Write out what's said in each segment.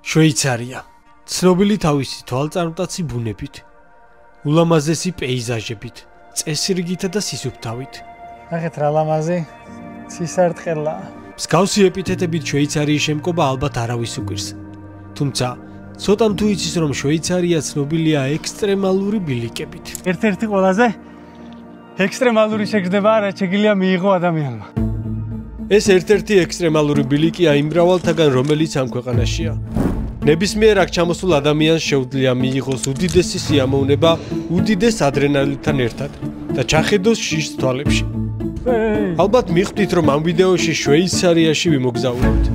შვეიცარია ცნობილი თავისი თვალწარმტაცი ბუნებით, ულამაზესი პეიზაჟებით, წესრიგითა და სისუფთავით. ნახეთ რა ლამაზი ცისარტყელა. მსგავსი ეპითეტებით შვეიცარიის შემკობა ალბათ არავის უკვირს. თუმცა ცოტამ თუ იცის რომ შვეიცარია ცნობილია ექსტრემალური ბილიკებით. ერთ-ერთი ყველაზე ექსტრემალური შეგრძნება რაც შეგიძლია მიიღო ადამიანმა. ეს ერთ-ერთი ექსტრემალური ბილიკია იმ მრავალთაგან რომელიც ამ ქვეყანაშია. ნებისმიერ აქ ჩამოსულ ადამიანს შეუძლია მიიღოს უდიდესი სიამოვნება უდიდეს ადრენალინთან ერთად და ჩახედოს შიშს თვალებში. ალბათ მიხვდით რომ ამ ვიდეოში შვეიცარიაში ვიმოგზაურებთ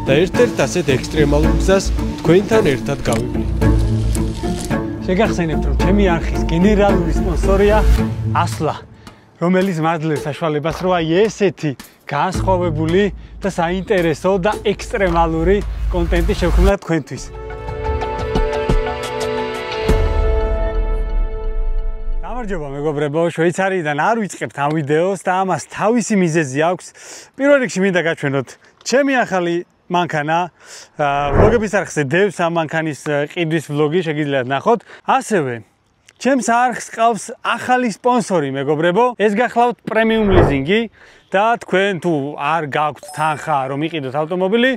და ერთ-ერთ ასეთ ექსტრემალურ გზას თქვენთან ერთად გავივლით. შეგახსენებთ რომ ჩემი არხის გენერალური სპონსორია ასლა, რომელიც მაძლევს საშუალებას რომ აი ესეთი განსხვავებული და საინტერესო და ექსტრემალური კონტენტი შევქმნათ თქვენთვის. გამარჯობა მეგობრებო, შვეიცარიიდან არ ვიწყებთ ამ ვიდეოს და ამას თავისი მიზეზი აქვს. პირველ რიგში მინდა გაჩვენოთ ჩემი ახალი მანქანა, ვლოგების არხზე დევს ამ მანქანის ყიდვის ვლოგი შეგიძლიათ ნახოთ. ასევე ჩემს არხს ყავს ახალი სპონსორი მეგობრებო, ეს გახლავთ პრემიუმ ლიზინგი და თქვენ თუ არ გაქვთ თანხა რომ იყიდოთ ავტომობილი,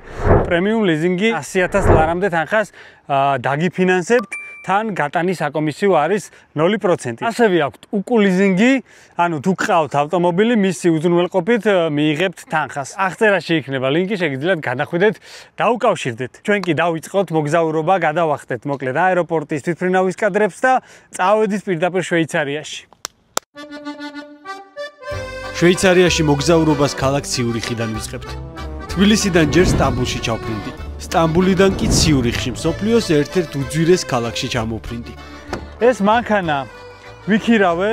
პრემიუმ ლიზინგი 100.000 ლარამდე თანხას დაგიფინანსებთ, თან გატანის საკომისიო არის 0%. ასევე აქვთ უკუ ლიზინგი, ანუ თუ გყავთ ავტომობილი, მისი უზრუნველყოფით მიიღებთ თანხას. აღწერაში იქნება ლინკი, შეგიძლიათ გადახვიდეთ, დაუკავშირდეთ. ჩვენ კი დავიწყოთ მოგზაურობა, გადავახტეთ მოკლედ აეროპორტის თვითმფრინავის კადრებს და წავედით პირდაპირ შვეიცარიაში. შვეიცარიაში მოგზაურობას ქალაქ ციურიხიდან ვიწყებთ. თბილისიდან ჯერ სტამბულში ჩავფრინდი. სტამბულიდან კი ციურიხში, მსოფლიოს ერთ-ერთ უძვირეს ქალაქში ჩამოვფრინდი. ეს მანქანა ვიქირავე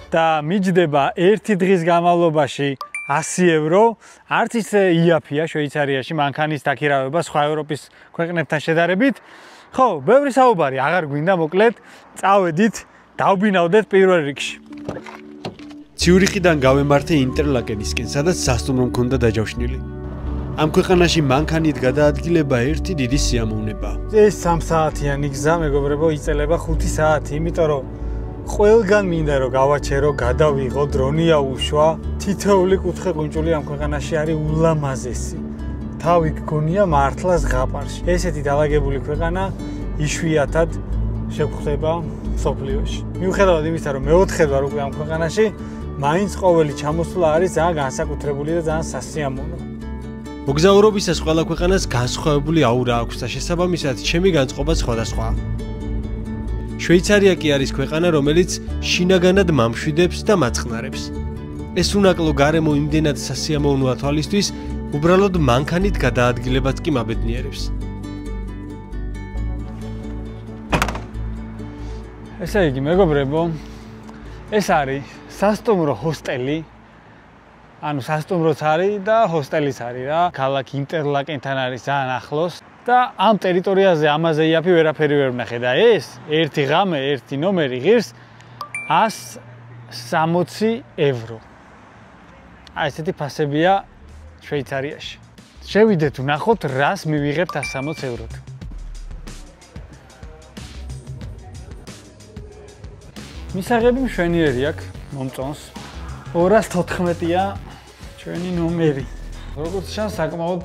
და მიჯდება ერთი დღის განმავლობაში 100 ევრო. არც ისე იაფია შვეიცარიაში მანქანის დაქირავება სხვა ევროპის ქვეყნებთან შედარებით. ხო, ბევრი საუბარი აღარ გვინდა, მოკლედ წავედით, დავბინავდეთ პირველ რიგში. ციურიხიდან გავემართე ინტერლაკენისკენ, სადაც სასტუმრო მქონდა დაჯავშნილი. ამ ქვეყანაში მანქანით გადაადგილება ერთი დიდი სიამოვნებაა. ეს 3 საათიანი გზა მეგობრებო იწელება 5 საათი, იმიტომ რომ ყველგან მინდა რომ გავაჩერო, გადავიღო, დრონი აუშვა. თითოეული კუთხე ყუნჭული ამ ქვეყანაში არის ულამაზესი. თავი გგონია მართლა ზღაპარში. ესეთი დაალაგებული ქვეყანა იშვიათად შეგვხვდება მსოფლიოში. მიუხედავად იმისა, რომ მეოთხედ ვარ უკვე ამ ქვეყანაში, მაინც ყოველი ჩამოსვლა არის ძალიან განსაკუთრებული და ძალიან სასიამოვნო. მოგზაურობისას ყველა ქვეყანას განსხვავებული აურა აქვს და შესაბამისად ჩემი განწყობა სხვადასხვაა. შვეიცარია კი არის ქვეყანა, რომელიც შინაგანად მამშვიდებს და მაწყნარებს. ეს უნაკლო გარემო იმდენად სასიამოვნოა თვალისთვის, უბრალოდ მანქანით გადაადგილებაც კი მაბედნიერებს. ესე იგი მეგობრებო, ეს არის სასტუმრო ჰოსტელი. ანუ სასტუმროც არის და ჰოსტელიც არის რა. ქალაქ ინტერლაკენთან არის ძალიან ახლოს და ამ ტერიტორიაზე ამაზე იაფი ვერაფერი ვერ ვნახე და ეს ერთი ღამე, ერთი ნომერი ღირს 160 ევრო. აი ესეთი ფასებია შვეიცარიაში. შევიდეთ ვნახოთ რას მივიღებთ 160 ევროთ. მისაღები მშვენიერი აქვს, მომწონს. 214-ია ჩვენი ნომერი. როგორც ჩანს, საკმაოდ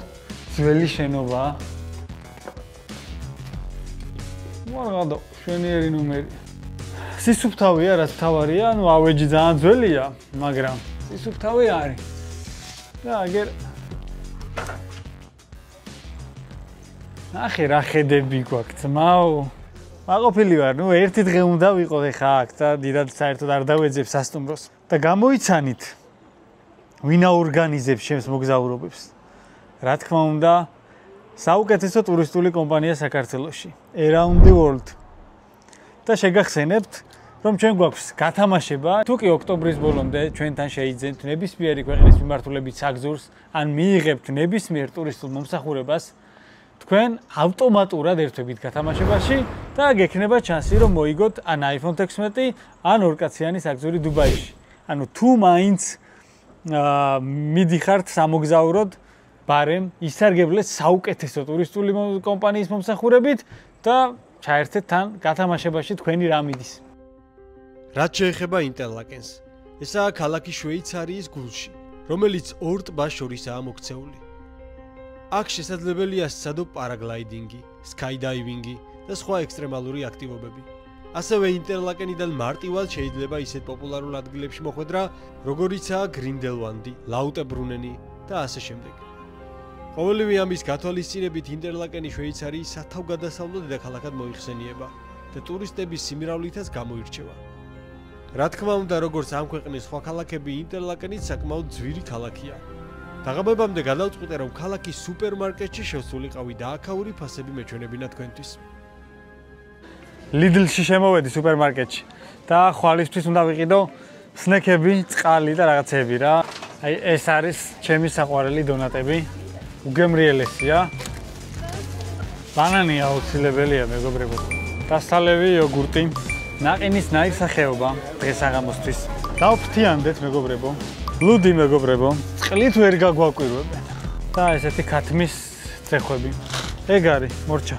ძველი შენობაა. მაღალ მშვენიერი ნომერი. სისუფთავია, რაც თავარია, ну ავეჯი ძალიან ძველია, მაგრამ სისუფთავი არის. და აგერ ნახე რა ხედები გვაქვს, ძმაო. მაყოფილი ვარ, ну ერთი დღე უნდა ვიყო ხა აქ და დიდად საერთოდ არ დავეძებ სასტუმროს. და გამოიცანით ვინ აორგანიზებს ჩემს მოგზაურობებს. რა თქმა უნდა, საუკეთესო ტურისტული კომპანია საქართველოში, Around the World. და შეგახსენებთ, რომ ჩვენ გვაქვს გათამაშება, თუ კი ოქტომბრის ბოლომდე ჩვენთან შეიძენთ ნებისმიერი ქვეყნის მიმართულებით საგზურს, ან მიიღებთ ნებისმიერ ტურისტულ მომსახურებას, თქვენ ავტომატურად ერთვებით გათამაშებაში და გექნება შანსი რომ მოიგოთ ან iPhone 16 ან ორკაციანი საგზური დუბაიში. ანუ თუ მაინც მიდიხართ სამოგზაუროდ ბარემ ისარგებლეთ საუკეთესო ტურისტული კომპანიის მომსახურებით და ჩაერთეთ თან გათამაშებაში თქვენი რამიდის. რაც შეეხება ინტერლაკენს, ესაა ქალაქი შვეიცარიის გულში, რომელიც ორ ტბას შორისაა მოქცეული. აქ შესაძლებელია სცადო პარაგლაიდინგი, სკაიდაივინგი და სხვა ექსტრემალური აქტივობები. ასევე ინტერლაკენიდან მარტივად შეიძლება ისეთ პოპულარულ ადგილებში მოხვედრა, როგორიცაა გრინდელვანდი, ლაუტებრუნენი და ასე შემდეგ. ყოველივე ამის გათვალისწინებით ინტერლაკენი შვეიცარიის სათავგადასავლო დედაქალაქად მოიხსენიება და ტურისტების სიმრავლითაც გამოირჩევა. რა თქმა უნდა, როგორც ამ ქვეყნის სხვა ქალაქები, ინტერლაკენიც საკმაოდ ძვირი ქალაქია. დაღამებამდე გადავწყვიტე, რომ ქალაქის სუპერმარკეტში შევსულიყავი და აქაური ფასები მეჩვენებინა თქვენთვის. ლიდლში შემოვედი სუპერმარკეტში და ხვალისთვის უნდა ვიყიდო სნეკები, წყალი და რაღაცები რა. აი ეს არის ჩემი საყვარელი დონატები. უგემრიელესია. ბანანი აუცილებელია მეგობრებო. დასალევი იოგურტი, ნაყინის ნაირსახეობა დღესაღამოსთვის. დავფრთიანდეთ მეგობრებო. ლუდი მეგობრებო, წყლით ვერ გაგვაკვირვებენ. და ესეთი ქათმის წეხვები. ეგ არის მორჩა.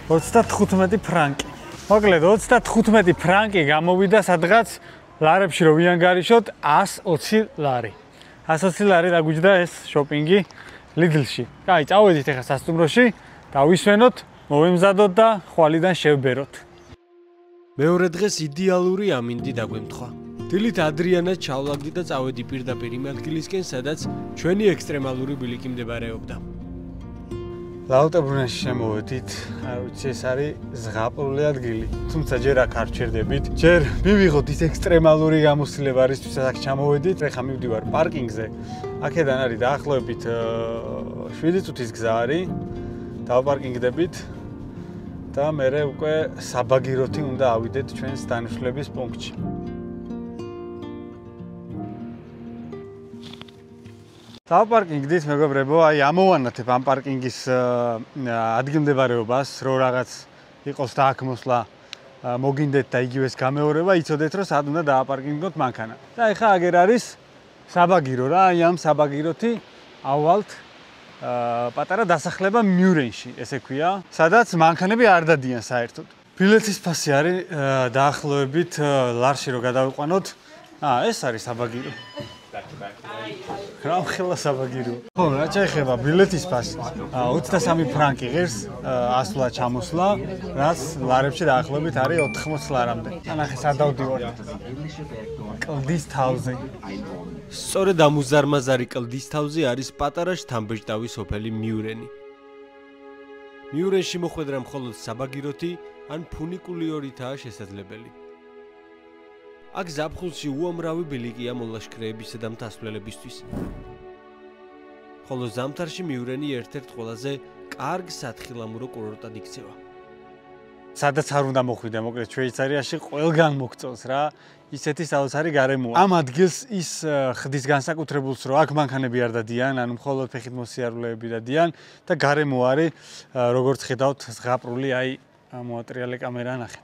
35 ფრანკი. მოკლედ 35 ფრანკი გამოვიდა სადღაც ლარებში რო ვიანგარიშოთ 120 ლარი. 120 ლარი დაგვიჯდა ეს შოპინგი ლიდლში. კაი, წავედით ახლა სასტუმროში, დავისვენოთ, მოვემზადოთ და ხვალიდან შევბეროთ. მეორე დღეს იდეალური ამინდი დაგვემთხვა. დილით ადრიანად ჩავლაგდი და წავედი პირდაპირ იმ ადგილისკენ, სადაც ჩვენი ექსტრემალური ბილიკი მდებარეობდა. ლაუტებრუნენში შემოვედით, არ ვიცი, ეს არის ზღაპრული ადგილი. თუმცა ჯერ აქ არ ჩერდებით. ჯერ მივიღოთ ის ექსტრემალური გამოცდილება, რისთვის აქ ჩამოვედით. ეხლა მივდივარ პარკინგზე. აქედან არის დაახლოებით 7 წუთის გზა არის. დავპარკინგდებით და მერე უკვე საბაგიროთი უნდა ავიდეთ ჩვენს დანიშნულების პუნქტში. დავპარკინგდით მეგობრებო, აი ამოვანათებ ამ პარკინგის ადგილმდებარეობას, რომ რაღაც იყოს და აქ მოსვლა მოგინდეთ და იგივეს გამეორება, იცოდეთ რომ სად უნდა დააპარკინგოთ მანქანა. და ეხლა აგერ არის საბაგირო რა, აი ამ საბაგიროთი ავალთ პატარა დასახლება მიურენში, ესე ქვია, სადაც მანქანები არ დადიან საერთოდ. ბილეთის ფასი არის დაახლოებით ლარში რო გადავიყვანოთ. ეს არის საბაგირო. რა ხელა საბაგირო. ხო, რა შეიძლება ბილეთის ფასი? 23 ფრანკი ღირს ასვლა ჩამოსვლა, რაც ლარებში დაახლოებით არის 80 ლარამდე. ანახე სად დავდივარ. კლდის თავზე. სწორედ ამ უზარმაზარი კლდის თავზე არის პატარა შთამბეჭდავი სოფელი მიურენი. მიურენში მოხვედრა მხოლოდ საბაგიროთი ან ფუნიკულიორითაა შესაძლებელი. აქ ზაფხულში უამრავი ბილიკია მოლაშქრეებისა და მთასვლელებისთვის. ხოლო ზამთარში მიურენი ერთ-ერთ ყველაზე კარგ სათხილამურო კურორტად იქცევა. სადაც არ უნდა მოხვიდე, მოკლედ შვეიცარიაში ყველგან მოგწონს რა, ისეთი საოცარი გარემოა. ამ ადგილს ის ხდის განსაკუთრებულს, რომ აქ მანქანები არ დადიან, ანუ მხოლოდ ფეხით მოსიარულეები დადიან და გარემო არის, როგორც ხედავთ, ზღაპრული, აი მოატრიალე კამერა ნახე.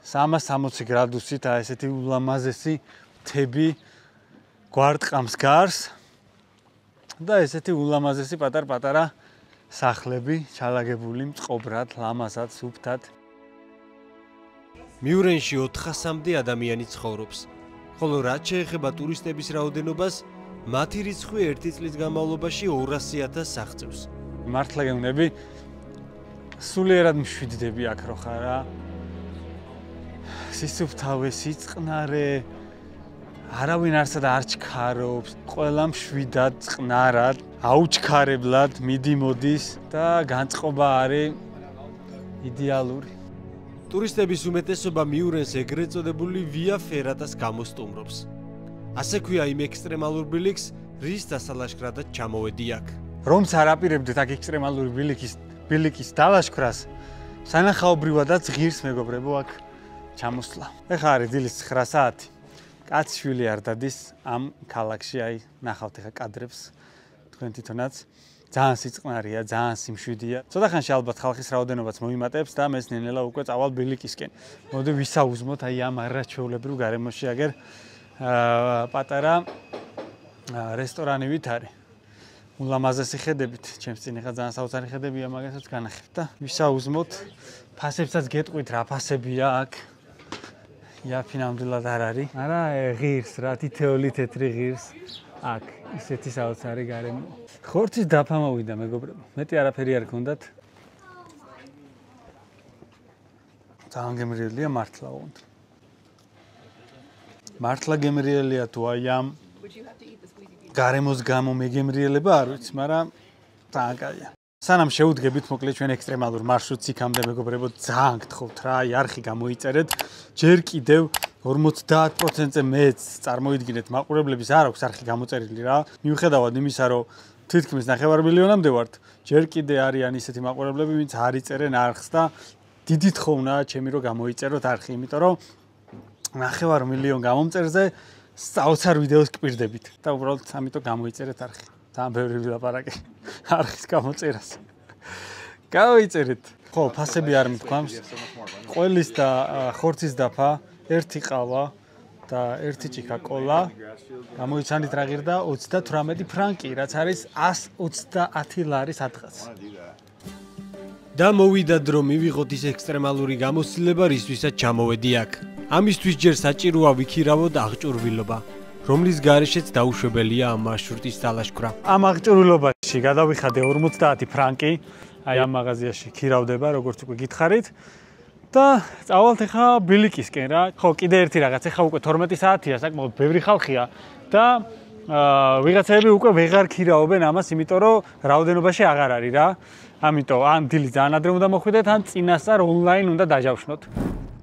360 გრადუსით, ესეთი ულამაზესი მთები გვარტყამს გარს და ესეთი ულამაზესი პატარ-პატარა სახლები, ჩალაგებული მწყობრად, ლამაზად, სუფთად. მიურენში 400-მდე ადამიანი ცხოვრობს, ხოლო რაც შეეხება ტურისტების რაოდენობას, მათი რიცხვი 1 წლის განმავლობაში 200,000 აღწევს. მართლა გეუბნები, სულიერად მშვიდდები აქ რო ხარ რა. სისუფთავე, სიწყნარე, არავინ არსად არ ჩქარობს, ყველა მშვიდად, წყნარად, აუჩქარებლად მიდი-მოდის და განწყობა არის იდეალური. ტურისტების უმეტესობა მიურენს ეგრეთ წოდებული ვია ფერატას გამოსტუმრობს. ასე ქვია იმ ექსტრემალურ ბილიკს, რის დასალაშქრადაც ჩამოვედი აქ. რომც არ აპირებდეთ აქ ექსტრემალური ბილიკის დალაშქრას, სანახაობრივადაც ღირს მეგობრებო აქ ჩამოსვლა. ეხლა არის დილის 9 საათი. კაც შვილი არ დადის ამ ქალაქში, აი ნახავთ ეხლა კადრებს თქვენ თვითონაც. ძალიან სიწყნარია, ძალიან სიმშვიდეა. ცოტა ხანში ალბათ ხალხის რაოდენობაც მოიმატებს და მეც ნელ-ნელა უკვე წავალ ბილიკისკენ. მოდი ვისაუზმოთ აი ამ არაჩვეულებრივ გარემოში აგერ პატარა რესტორანივით არის. ულამაზესი ხედებით, ჩემს წინ ახლა ძალიან საოცარი ხედებია, მაგასაც განახებთ და ვისაუზმოთ. ფასებსაც გეტყვით რა ფასებია აქ. იაფი ნამდვილად არ არის. არა, ღირს რა, თითოეული თეთრი ღირს. აქ ისეთი საოცარი გარემო. ხორცის დაფა მოვიდა მეგობრებო. მეტი არაფერი არ გქონდათ. ძალიან გემრიელია მართლა ოღონდ. მართლა გემრიელია თუ აი ამ გარემოს გამო მეგემრიელება არ ვიცი, მაგრამ ძალიან კაია. სანამ შევუდგებით მოკლედ ჩვენ ექსტრემალურ მარშრუტს იქამდე მეგობრებო, ძალიან გთხოვთ რა, აი არხი გამოიწერეთ. ჯერ კიდევ 50%-ზე მეც წარმოიდგინეთ მაყურებლების არ აქვს არხი გამოწერილი რა. მიუხედავად იმისა, რომ თითქმის 9 მილიონამდე ვართ, ჯერ კიდე არიან ისეთი მაყურებლები, ვინც არ იწერენ არხს და დიდი თხოვნა ჩემი რომ გამოიწეროთ არხი, იმიტომ რომ 9 მილიონ გამომწერზე საოცარ ვიდეოს გპირდებით და უბრალოდ ამიტომ გამოიწერეთ არხი. ძალიან ბევრი ვილაპარაკე არხის გამოწერას. გამოიწერეთ. ხო, ფასები არ მithქვამს. ყველის და ხორცის დაფა, ერთი ყავა და ერთი ჭიქა კოლა. გამოიცანით რა ღირდა 38 ფრანკი, რაც არის 130 ლარი სადღაც. და მოვიდა დრო მივიღოთ ის ექსტრემალური გამოცდილება, რისთვისაც ჩამოვედი აქ. ამისთვის ჯერ საჭიროა ვიქირავო და აღჭურვილობა, რომლის გარეშეც დაუშვებელია ამ მარშრუტის დალაშქვრა. ამ აღჭურვილობაში გადავიხადე 50 ფრანკი, აი ამ მაღაზიაში ქირავდება, როგორც უკვე გითხარით. და წავალთ ახლა ბილიკისკენ რა. ხო, კიდე ერთი რაღაც, ახლა უკვე 12 საათია, საკმაოდ ბევრი ხალხია და ვიღაცები უკვე ვეღარ ქირავობენ ამას, იმიტომ რომ რაოდენობაში აღარ არის რა. ამიტომ ან დილის ძალიან ადრე უნდა მოხვიდეთ, ან წინასწარ ონლაინ უნდა დაჯავშნოთ.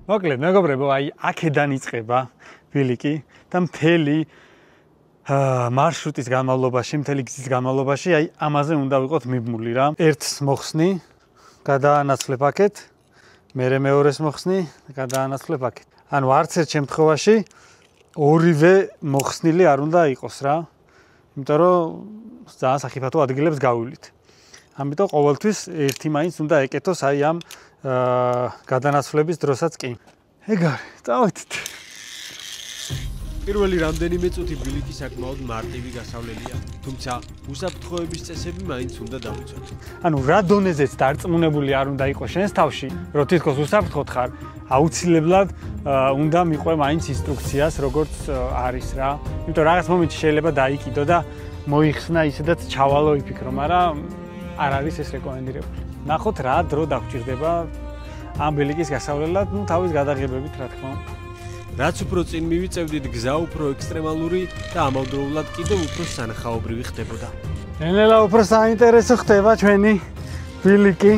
მოკლედ, მეგობრებო, აი აქედან იწყება ბილიკი და მთელი მარშრუტის განმავლობაში, მთელი გზის განმავლობაში აი ამაზე უნდა ვიყოთ მიბმული რა. ერთს მოხსნი, გადაანაცვლებ აქეთ, მერე მეორეს მოხსნი, გადაანაცვლებ აქეთ. ანუ არც ერთ შემთხვევაში ორივე მოხსნილი არ უნდა იყოს რა. იმიტომ რომ ძალიან სახიფათო ადგილებს გავივლით. ამიტომ ყოველთვის ერთი მაინც უნდა ეკეთოს აი ამ გადანაცვლების დროსაც კი. ეგ არის, წავედით. პირველი რამდენიმე წუთი ბილიკი საკმაოდ მარტივი გასავლელია, თუმცა უსაფრთხოების წესები მაინც უნდა დავიცვათ. ანუ რა დონეზეც დარწმუნებული არ უნდა იყოს შენს თავში, რომ თითქოს უსაფრთხოდ ხარ, აუცილებლად უნდა მიყვე მაინც ინსტრუქციას, როგორც არის რა. იმიტომ რაღაც მომენტში შეიძლება დაიკიდო და მოიხსნა ისედაც ჩავალო იფიქრო, მაგრამ არ არის ეს რეკომენდირებული. ნახოთ რა დრო დაგჭირდება ამ ბილიკის გასავლელად, ну თავის გადაღებებით რა თქმა უნდა. რაც უფრო წინ მივიწევდით, გზა უფრო ექსტრემალური და ამავდროულად კიდევ უფრო სანახაობრივი ხდებოდა. ნელა უფრო საინტერესო ხდება ჩვენი ბილიკი.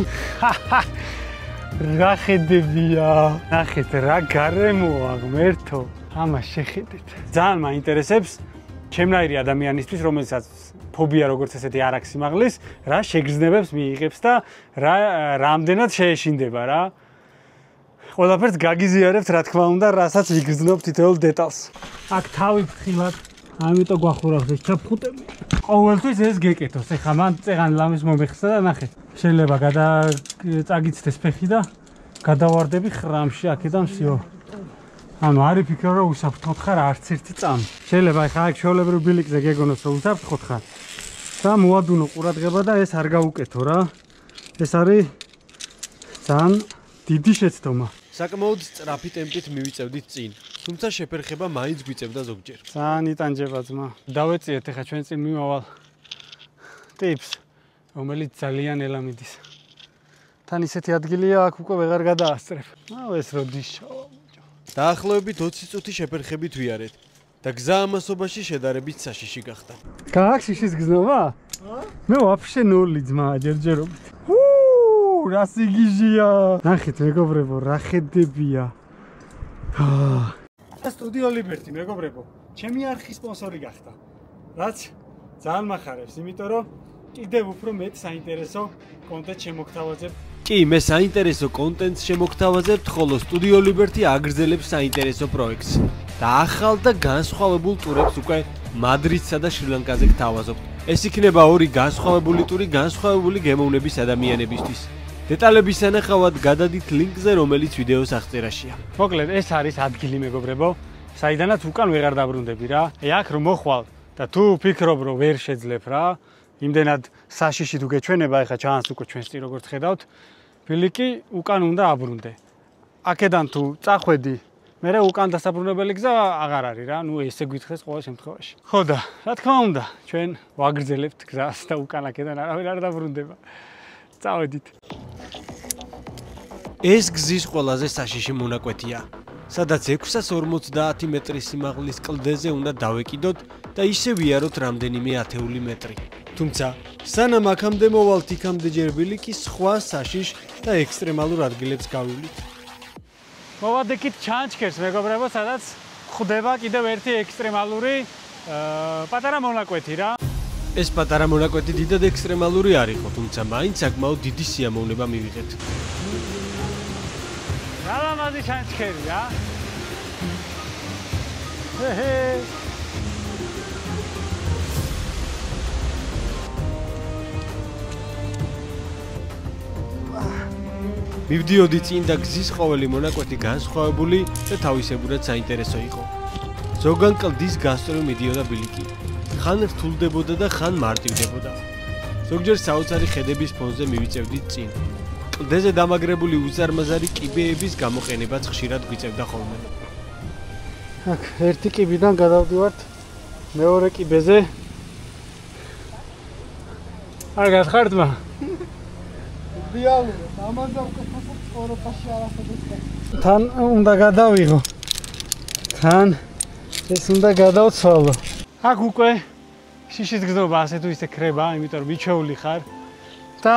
რა ხედებია? ნახეთ რა გარემოა ღმერთო. ამას შეხედეთ. ძალიან მაინტერესებს ჩემნაირი ადამიანისთვის, რომელსაც ფობია როგორც ესეთი არ აქვს სიმაღლის, რა შეგრძნებებს მიიღებს და რამდენად შეეშინდება რა. ყველაფერს გაგიზიარებთ რა თქმა უნდა, რასაც ვიგრძნობ თითოეულ დეტალს. აქ თავი ფრთხილად, ამიტომ გვახურავს ეს ჩაფხუტები. ყოველთვის ეს გეკეთოს. ეხლა მან წეღან ლამის მომეხსნა და ნახეთ. შეიძლება წაგიცდეს ფეხი და გადავარდები ხრამში აქედან всё. ანუ არ იფიქრო რომ უსაფრთხოდ ხარ არც ერთი წამი. შეიძლება ეხლა აქ ჩვეულებრივ ბილიკზე გეგონოს რომ უსაფრთხოდ ხარ. და მოადუნო ყურადღება და ეს არ გაუკეთო რა. ეს არის ძალიან დიდი შეცდომა. საკმაოდ სწრაფი ტემპით მივიწევდით წინ, თუმცა შეფერხება მაინც გვიწევდა ზოგჯერ. ძალიან იტანჯება ძმა. დავეციეთ ახლა ჩვენ წინ მიმავალ ტიპს, რომელიც ძალიან ელამიდის. თან ისეთი ადგილია აქ უკვე ვეღარ გადაასწრებ. აუ ეს როდიშაო. დაახლოებით 20 წუთი შეფერხებით ვიარეთ და გზა ამასობაში შედარებით საშიში გახდა. გააქვს შიშის გზნობა? მე ვაფშე ნული ძმა ჯერჯერობით. რა სიგიჟია. ნახეთ მეგობრებო, რა ხედებია. სტუდიო ლიბერტი მეგობრებო, ჩემი არხის სპონსორი გახდა. რაც ძალიან მახარებს, იმიტომ რომ კიდევ უფრო მეტ საინტერესო კონტენტს შემოგთავაზებ. კი, მე საინტერესო კონტენტს შემოგთავაზებთ, ხოლო სტუდიო ლიბერტი აგრძელებს საინტერესო პროექტს და ახალ და განსხვავებულ ტურებს უკვე მადრიდსა და შრი-ლანკაზე გთავაზობთ. ეს იქნება ორი განსხვავებული ტური განსხვავებული გემოვნების ადამიანებისთვის. დეტალების სანახავად გადადით ლინკზე, რომელიც ვიდეოს აღწერაშია. მოკლედ, ეს არის ადგილი მეგობრებო. საიდანაც უკან ვეღარ დაბრუნდები რა. აქ რომ მოხვალ და თუ ფიქრობ რომ ვერ შეძლებ რა, იმდენად საშიში თუ გეჩვენება, ეხა ჩანს უკვე ჩვენს წინ როგორც ხედავთ, ბილიკი უკან უნდა აბრუნდე. აქედან თუ წახვედი, მერე უკან დასაბრუნებელი გზა აღარ არის რა, ნუ ესე გითხეს ყოველ შემთხვევაში. ხო და რა თქმა უნდა, ჩვენ ვაგრძელებთ გზას და უკან აქედან არავინ არ დაბრუნდება. წავედით. ეს გზის ყველაზე საშიში მონაკვეთია, სადაც 650 მეტრის სიმაღლის კლდეზე უნდა დავეკიდოთ და ისე ვიაროთ რამდენიმე ათეული მეტრი. თუმცა, სანამ აქამდე მოვალთ იქამდე ჯერ ბილიკის სხვა საშიშ და ექსტრემალურ ადგილებს გავივლით. მოვადექით ჩანჩქერს, მეგობრებო, სადაც ხდება კიდევ ერთი ექსტრემალური პატარა მონაკვეთი რა. ეს პატარა მონაკვეთი დიდად ექსტრემალური არ იყო, თუმცა მაინც საკმაოდ დიდი სიამოვნება მივიღეთ. რა ლამაზი ჩანჩქერი რა. მივდიოდი წინ და გზის ყოველი მონაკვეთი განსხვავებული და თავისებურად საინტერესო იყო. ზოგან კლდის გასწვრივ მიდიოდა ბილიკი. ხან რთულდებოდა და ხან მარტივდებოდა. ზოგჯერ საოცარი ხედების ფონზე მივიწევდით წინ. კლდეზე დამაგრებული უზარმაზარი კიბეების გამოყენებაც ხშირად გვიწევდა ხოლმე. აქ ერთი კიბიდან გადავდივართ მეორე კიბეზე. არ გახარდმა? რეალურად, ამაზე ვკითხავ ევროპაში არასოდეს. თან უნდა გადავიღო. თან ეს უნდა გადავცვალო. აქ უკვე შიშის გზნობა ასე თუ ისე ქრება, იმიტომ რომ მიჩეული ხარ და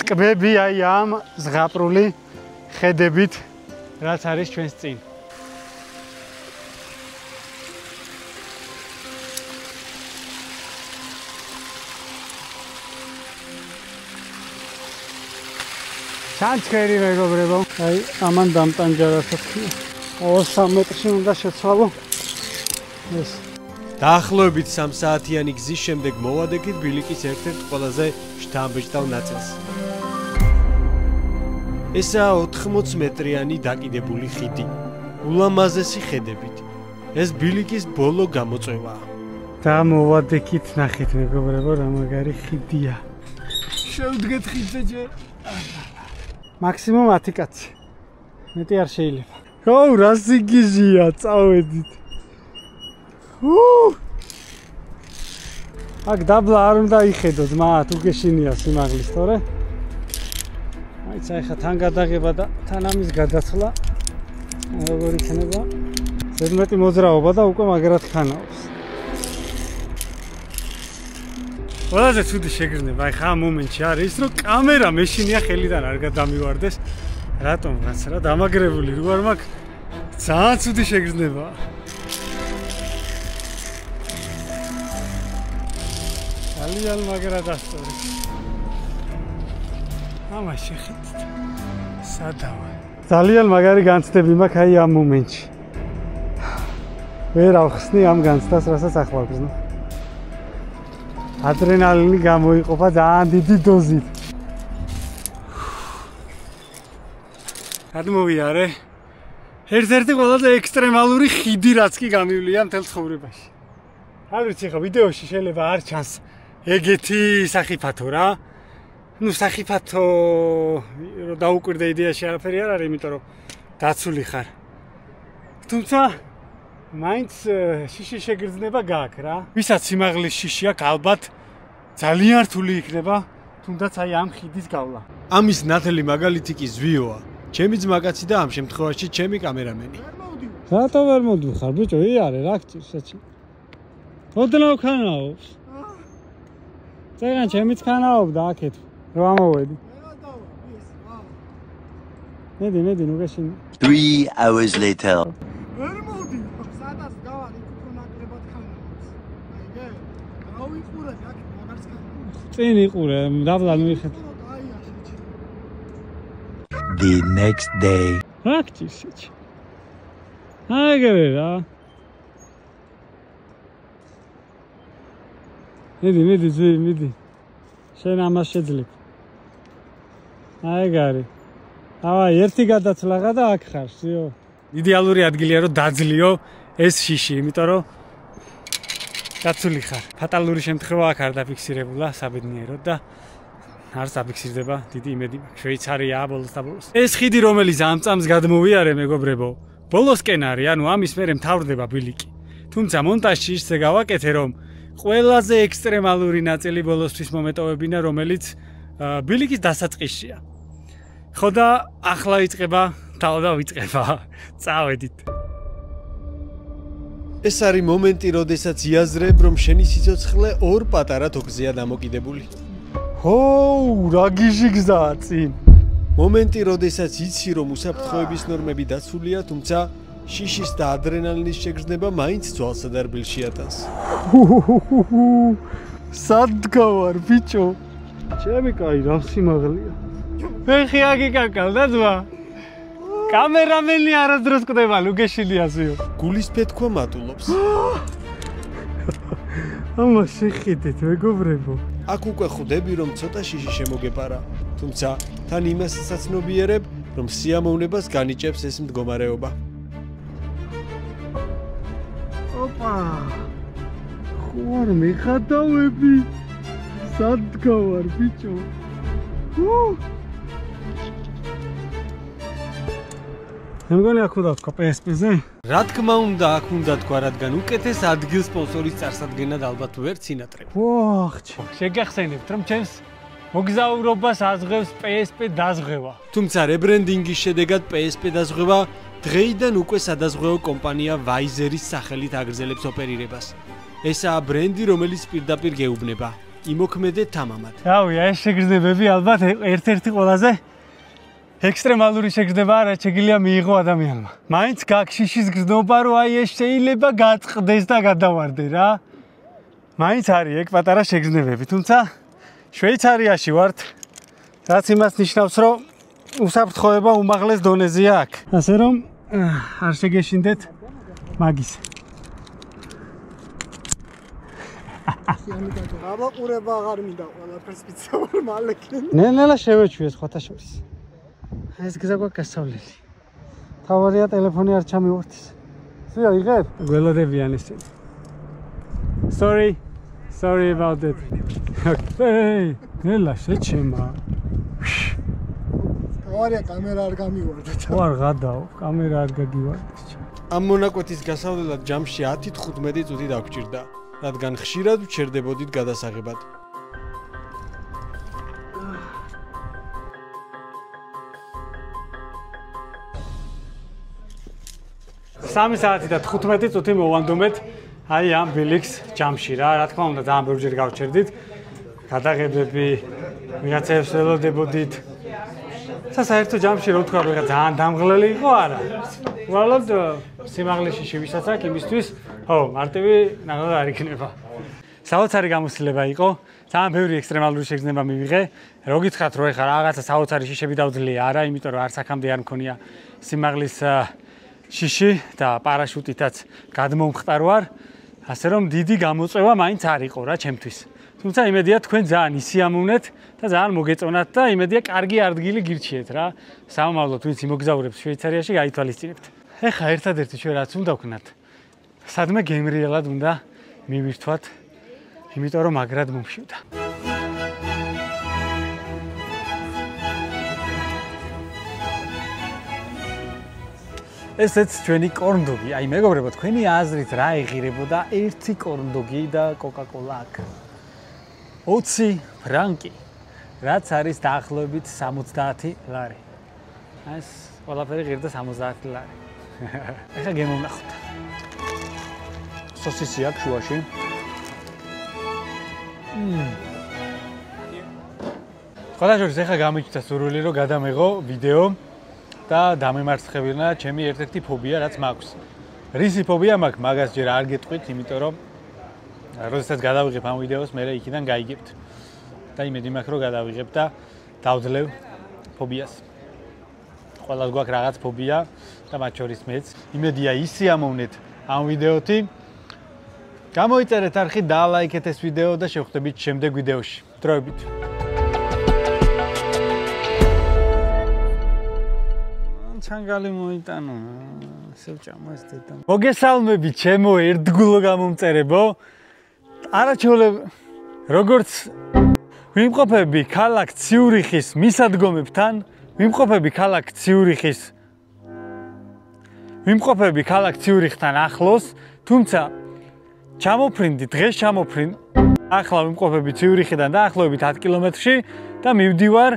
ტკბები აი ამ ზღაპრული ხედებით, რაც არის ჩვენს წინ. ჩანჩქერი მეგობრებო, აი ამან დამტანჯარასაც ხია. 2 მეტრში უნდა შეცვალო. ეს დაახლოებით 3 საათიანი გზის შემდეგ მოვადექით ბილიკის ერთ-ერთ ყველაზე შთამბეჭდავ ნაწილს. ესაა 80 მეტრიანი დაკიდებული ხიდი, ულამაზესი ხედებით. ეს ბილიკის ბოლო გამოწვევაა. და მოვადექით ნახეთ მეგობრებო, რა მაგარი ხიდია. შევდგეთ ხიდზე ჯერ. მაქსიმუმ 10 კაცი. მეტი არ შეიძლება. ხო, რა სიგიჟია, წავედით. აქ დაბლა არ უნდა იხედოთ, მათ უგეშინია სიმაღლის, თორე. აიცა ეხა თან გადაღება და თან ამის გადაცვლა. როგორ იქნება? ზედმეტი მოძრაობა და უკვე მაგრად ხანაობს. ყველაზე ცუდი შეგრძნება, ეხა ამ მომენტში არის, რომ კამერა მეშინია ხელიდან არ გადამივარდეს. რატომ რაც რა დამაგრებული რო არ მაქვს? ძალიან ცუდი შეგრძნებაა. ძალიან მაგრად ასწორი. ამაში ხედით. სადავა. ძალიან მაგარი განცდები მაქვს აი ამ მომენტში. ვერ ავხსნი ამ განცდას, რასაც ახლა ვგზნო. ადრენალინი გამოიყოფა ძალიან დიდი დოზით. გადმოვიარე. ერთ-ერთი ყველაზე ექსტრემალური ხიდი რაც კი გამივლია მთელ ცხოვრებაში. არ ვიცი ხა ვიდეოში შეიძლება არ ჩანს ეგეთი სახიფათო რა. ნუ სახიფათო რომ დაუკვირდე იდეაში არაფერი არ არის, იმიტომ რომ დაცული ხარ. თუმცა მაინც შიში შეგრძნება გაქვს რა. ვისაც სიმაღლის შიში აქვს, ალბათ ძალიან რთული იქნება, თუნდაც აი ამ ხიდის გავლა. ამის ნათელი მაგალითი კი ზვიოა. ჩემი ძმაკაცი და ამ შემთხვევაში ჩემი კამერამენი. რატო ვერ მოდიხარ, ბიჭო, იარე, რა გჭირს საჩი. ოდნავ ქანაობს. წეგან ჩემიც ქანაობდა აქეთ, რომ ამოვედი. მედი, ნუ გაშინე. 3 hours later. ვერ მოდი, სადაც გავარი უფრო ნაკლებად ხანავს. აიგე? გავიყურე აქ მაგარს ხანავს. წინ იყურე, დაბლა მივიხეთ. The next day. რა გჭირს საჩი. აიგე რა. მიდი, ზვი. შენ ამას შეძლებ. აიგარი. ავაი, ერთი გადაცლაღა და აქ ხარ, სიო. იდეალური ადგილია რომ დაძლიო ეს შიში, იმიტომ რომ დაცული ხარ. ფატალური შემთხვევა აქ არ დაფიქსირებულა საბედნიეროდ და არ საფიქსირდება, დიდი იმედი მაქვს. შვეიცარიაა ბოლოს და ბოლოს. ეს ხიდი, რომელიც ამ წამს გადმოვიარე, მეგობრებო, ბოლოსკენ არის, ანუ ამის მერე მთავრდება ბილიკი. თუმცა მონტაჟში ისე გავაკეთე, რომ ყველაზე ექსტრემალური ნაწილი ბოლოსთვის მომეტოვებინა, რომელიც ბილიკის დასაწყისშია. ხო და ახლა იწყება, თავდა ვიწყება. წავედით. ეს არის მომენტი, როდესაც იაზრებ, რომ შენი სიცოცხლე ორ პატარა თოქზეა დამოკიდებული. ო, რა გიჟი გზაა წინ. მომენტი, როდესაც იცი, რომ უსაფრთხოების ნორმები დაცულია, თუმცა შიშის და ადრენალინის შეგრძნება მაინც ძვალსა და რბილში ატანს. სად გავარ, ბიჭო? ჩემი კაი, რა სიმაღლეა. ფეხი აგიკაკალდა ძმა. კამერამენი არასდროს კვდება, ლუგეშილიაზეო. გულის ფეთქვა მატულობს. ამა შეხედეთ, მეგობრებო. აქ უკვე ხვდები, რომ ცოტა შიში შემოგეპარა, თუმცა თან იმასაც ნობიერებ, რომ სიამოვნებას განიჭებს ეს მდგომარეობა. ოპა. ხوار მიხატავები. სად გავარ, ბიჭო? მე მგონი აქ უნდა თქვა PSP-ზე. რა თქმა უნდა, აქ უნდა თქვა, რადგან უკეთეს ადგილს სპონსორის წარსადგენად ალბათ ვერ ცინატრებ. ვახჩი, შეგახსენებთ, რომ ჩემს მოგზაურობას აზღვევს PSP დაზღვევა. თუმცა რებრენდინგის შედეგად PSP დაზღვევა დღეიდან უკვე სადაზღვეო კომპანია Weiser-ის სახელით აგრძელებს ოპერირებას. ესაა ბრენდი, რომელიც პირდაპირ გეუბნება. იმოქმედე თამამად. რავია, ეს შეგრძნებები ალბათ ერთ-ერთი ყველაზე ექსტრემალური შეგრძნება რა შეგიძლია მიიღო ადამიანმა. მაინც გაქშიშის გრძნობა, რომ აი ეს შეიძლება გაწყდეს და გადავარდე რა. მაინც არის ეგ პატარა შეგრძნებები, თუმცა შვეიცარიაში ვართ, რაც იმას ნიშნავს, რომ უსაფრთხოება უმაღლეს დონეზეა აქ. ასე რომ არ შეგეშინდეთ მაგის. აბაყურება აღარ მინდა ყველაფერს ვიცავ მალეკენ. ნელა შევეჩვიეს ხოთა შორის. ეს გზა გვაქვს გასავლელი. თავარია ტელეფონი არ ჩამივარდის. ზია იღებ? გველოდებიან ისინი. Sorry about that. Okay. ნელა შეჩემა. თავარია კამერა არ გამივარდა. ვარ გადაო, კამერა არ გაგივარდეს. ამ მონაკვეთის გასავლელად ჯამში 10-15 წუთი დაგჭირდა, რადგან ხშირად ვჩერდებოდით გადასაღებად. სამი საათი და 15 წუთი მოვანდუმეთ აი ამ ბილიქს ჯამში რა. რა თქმა უნდა, ძალიან ბევრჯერ გავჩერდით. გადაღებები, ვიღაცებს ველოდებოდით. საერთო ჯამში რო თქვა, ვიღაც ძალიან დამღლელი იყო არა. უბრალოდ სიმაღლეში შევისაცა იმისთვის, ხო, მარტივი ნახოთ არ იქნება. საოცარი გამოცდილება იყო. ძალიან ბევრი ექსტრემალური შეგრძნება მივიღე. რო გითხრათ, რომ ეხლა რაღაცა საოცარი შიშები დავძლია არა, იმიტომ რომ არც აქამდე არ მქონია სიმაღლის შიში და პარაშუტითაც გადმომხტარ ვარ. ასე რომ დიდი გამოწვევა მაინც არ იყო რა ჩემთვის. თუმცა იმედია თქვენ ძალიან ისიამოვნეთ და ძალიან მოგეწონათ და იმედია კარგი ადგილი გირჩიეთ რა. სამომავლოდ ვინც იმოგზაურებს შვეიცარიაში გაითვალისწინებთ. ეხლა ერთადერთი ჩვენ რაც უნდა ვქნათ, სადმე გემრიელად უნდა მივირთვათ, იმიტომ რომ მაგრად მომშივდა. ესეც ჩვენი კორნდოგი. აი მეგობრებო, თქვენი აზრით რა ეღირებოდა ერთი კორნდოგი და კოკა-კოლა აქ? 20 ფრანკი, რაც არის დაახლოებით 70 ლარი. ეს ყველაფერი ღირდა 70 ლარი. ეხლა გემოვნახოთ. სოსისი აქვს შუაში. ყველაშორის ეხლა გამიჩნდა სურვილი, რომ გადამეღო ვიდეო და დამემარცხებინა ჩემი ერთ-ერთი ფობია, რაც მაქვს. რისი ფობია მაქვს, მაგას ჯერ არ გეტყვით, იმიტომ რომ როდესაც გადავიღებ ამ ვიდეოს, მე იქიდან გაიგებთ. და იმედი მაქვს, რომ გადავიღებ და დავძლევ ფობიას. ყველას გვაქვს რაღაც ფობია და მათ შორის მეც. იმედია ისიამოვნეთ ამ ვიდეოთი. გამოიწერეთ არხი, დალაიქეთ ეს ვიდეო და შევხვდებით შემდეგ ვიდეოში. დროებით. ჩანგალი მოიტანო. სევჭამას დედა. მოგესალმები ჩემო ერთგულო გამომწერებო. არაჩვეულებ როგორც ვიმყოფები ქალაქ ციურიხის მისადგომებთან, ვიმყოფები ქალაქ ციურიხთან ახლოს, თუმცა ჩამოფრინდი, დღეს ჩამოფრინდი, ახლა ვიმყოფები ციურიხიდან დაახლოებით 10 კილომეტრში და მივდივარ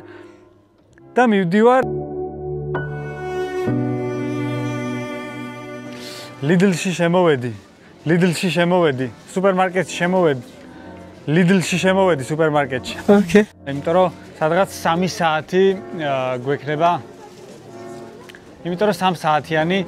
ლიდლში შემოვედი, სუპერმარკეტში შემოვედი. ლიდლში შემოვედი სუპერმარკეტში. ოკეი. იმიტომ რომ სადღაც 3 საათი გვექნება. იმიტომ რომ 3 საათიანი